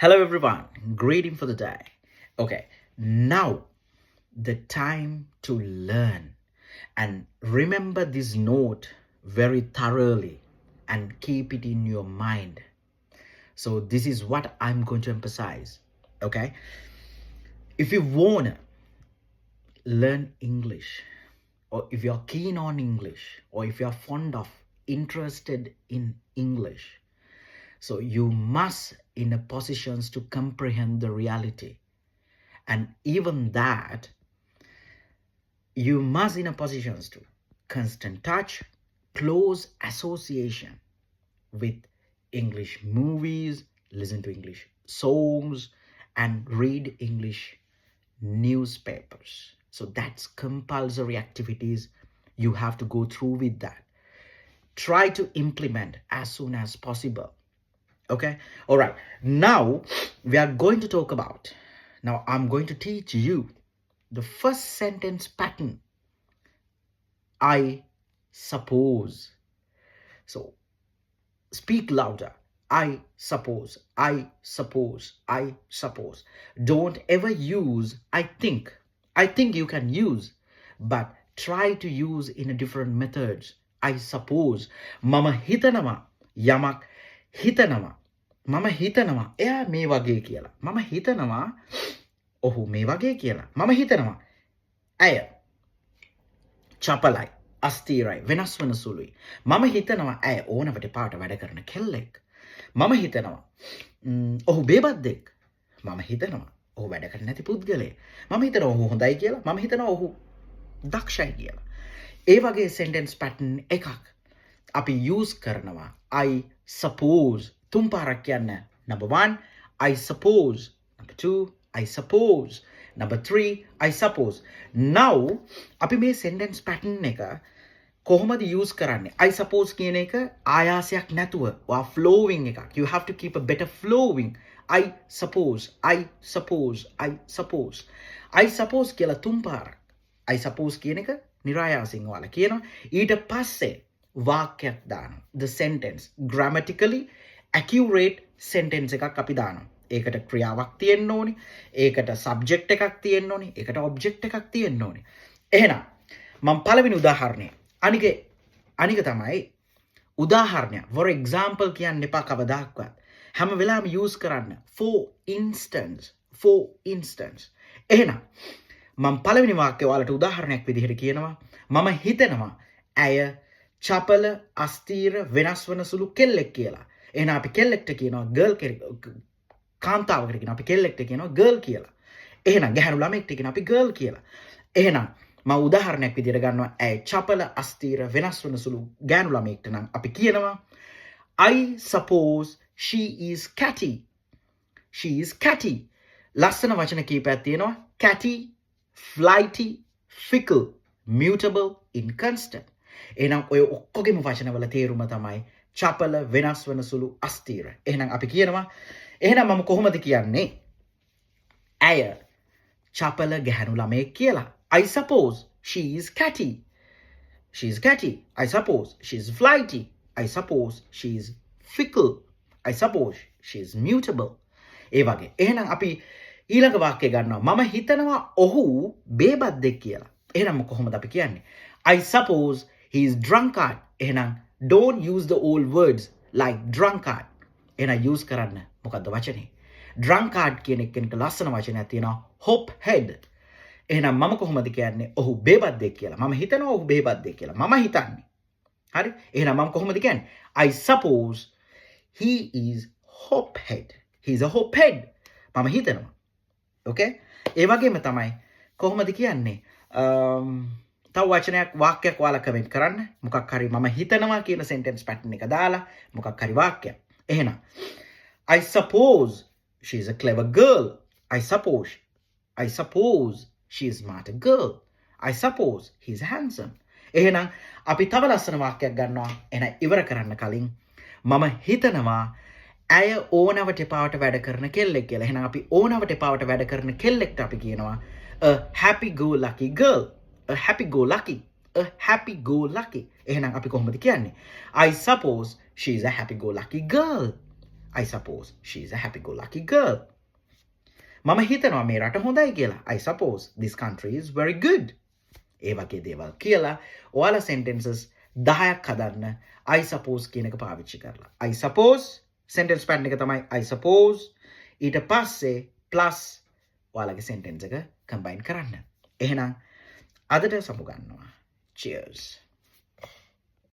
Hello, everyone. Greeting for the day. Okay, now the time to learn and remember this note very thoroughly and keep it in your mind. So, this is what I'm going to emphasize. Okay, if you want to learn English, or if you're keen on English, or if you're fond of interested in English, so you must in a positions to comprehend the reality. And even that, you must in a positions to constant touch, close association with English movies, listen to English songs, and read English newspapers. So that's compulsory activities. You have to go through with that. Try to implement as soon as possible. Okay, all right, now we are going to talk about, now I'm going to teach you the first sentence pattern. I suppose. So speak louder. I suppose. I suppose. I suppose. Don't ever use I think. I think you can use, but try to use in a different methods. I suppose. Mama hitanama yamak හිතනවා මම හිතනවා එයා මේ වගේ කියලා මම හිතනවා ඔහු මේ වගේ කියලා මම හිතනවා ඇය චපලයි අස්තීරයි වෙනස් වන සුළුයි මම හිතනවා ඇය ඕනවට පාට වැඩ කරන කෙල්ලෙක් මම හිතනවා ඔහු බේබද්දෙක් මම හිතනවා ඔහු වැඩ කරන්නේ නැති පුද්ගලයෙක් මම හිතනවා ඔහු හොඳයි කියලා මම හිතනවා ඔහු දක්ෂයි කියලා ඒ වගේ sentence pattern එකක් අපි use කරනවා I suppose තුන් පාරක් කියන්න number 1 I suppose number 2 I suppose number 3 I suppose now අපි මේ sentence pattern එක කොහොමද use කරන්නේ I suppose කියන එක ආයාසයක් නැතුව වා flowing එකක් you have to keep a better flowing I suppose I suppose I suppose I suppose කියලා තුන් පාරක් I suppose කියන එක નિરાයාසින් ඔයාලා කියනවා ඊට පස්සේ වාක්‍යයක් දානවා the sentence grammatically accurate sentence එකක් අපි දානවා ඒකට ක්‍රියාවක් තියෙන්න ඕනේ ඒකට subject එකක් තියෙන්න ඕනේ ඒකට object එකක් තියෙන්න ඕනේ එහෙනම් මම පළවෙනි උදාහරණය අනික තමයි උදාහරණය for example කියන්න එපා කවදාවත් හැම වෙලාවෙම use කරන්න for instance එහෙනම් මම පළවෙනි වාක්‍යය ඔයාලට උදාහරණයක් විදිහට කියනවා මම හිතනවා ඇය චපල අස්තීර වෙනස් වන සුළු කෙල්ලෙක් කියලා. එහෙනම් අපි කෙල්ලෙක්ට කියනවා girl කාන්තාවකට කියනවා අපි කෙල්ලෙක්ට කියනවා girl කියලා. එහෙනම් ගැහැණු ළමෙක්ට කියනවා අපි girl කියලා. එහෙනම් මම උදාහරණයක් විදිහට ගන්නවා ඇය චපල අස්තීර වෙනස් වන සුළු ගැහැණු ළමෙක්ට නම් අපි කියනවා I suppose she is catty. She is catty. ලස්සන වචන කීපයක් තියෙනවා catty, flighty, fickle, mutable, inconstant. එහෙනම් ඔය ඔක්කොගෙම වචනවල තේරුම තමයි චපල වෙනස් වන සුළු අස්තීර. එහෙනම් අපි කියනවා එහෙනම් මම කොහොමද කියන්නේ? ඇය චපල ගැහැණු ළමයෙක් කියලා. I suppose she is catty. She is catty. I suppose she is flighty. I suppose she is fickle. I suppose she is mutable. ඒ වගේ. එහෙනම් අපි ඊළඟ වාක්‍යය ගන්නවා. මම හිතනවා ඔහු බේබද්දෙක් කියලා. එහෙනම් කොහොමද අපි කියන්නේ? I suppose he is drunkard. එහෙනම් don't use the old words like drunkard. එහෙනම් use කරන්න මොකද්ද වචනේ? drunkard කියන එක ලස්සන වචනයක් තියෙනවා hop head. එහෙනම් මම කොහොමද කියන්නේ? ඔහු බේබද්දෙක් කියලා. මම හිතනවා ඔහු බේබද්දෙක් කියලා. මම හිතන්නේ. හරි? එහෙනම් මම කොහොමද කියන්නේ? I suppose he is hop head. He is a hop head. මම හිතනවා. Okay? ඒ වගේම තමයි කොහොමද කියන්නේ? තව වචනයක් වාක්‍යයක් ඔයාලා කමෙන්ට් කරන්න මොකක් හරි මම හිතනවා කියන sentence pattern එක දාලා මොකක් හරි වාක්‍යයක් එහෙනම් I suppose she is a clever girl. I suppose she is smart girl. I suppose he is handsome. එහෙනම් අපි තව ලස්සන වාක්‍යයක් ගන්නවා එහෙනම් ඉවර කරන්න කලින් මම හිතනවා ඇය ඕනවට එපාවට වැඩ කරන කෙල්ලෙක් කියලා. එහෙනම් අපි ඕනවට එපාවට වැඩ කරන කෙල්ලෙක්ට අපි කියනවා a happy go lucky girl. A happy go lucky. A happy go lucky. එහෙනම් අපි කොහොමද කියන්නේ? I suppose she is a happy go lucky girl. I suppose she's a happy-go-lucky girl. මම හිතනවා මේ රට හොඳයි කියලා. I suppose this country is very good. ඒ වගේ දේවල් කියලා ඔයාලා sentences 10ක් හදන්න I suppose කියන එක පාවිච්චි කරලා. I suppose sentence pattern එක තමයි I suppose ඊට පස්සේ plus ඔයාලගේ sentence එක combine කරන්න. එහෙනම් අදට සමු ගන්නවා. Cheers.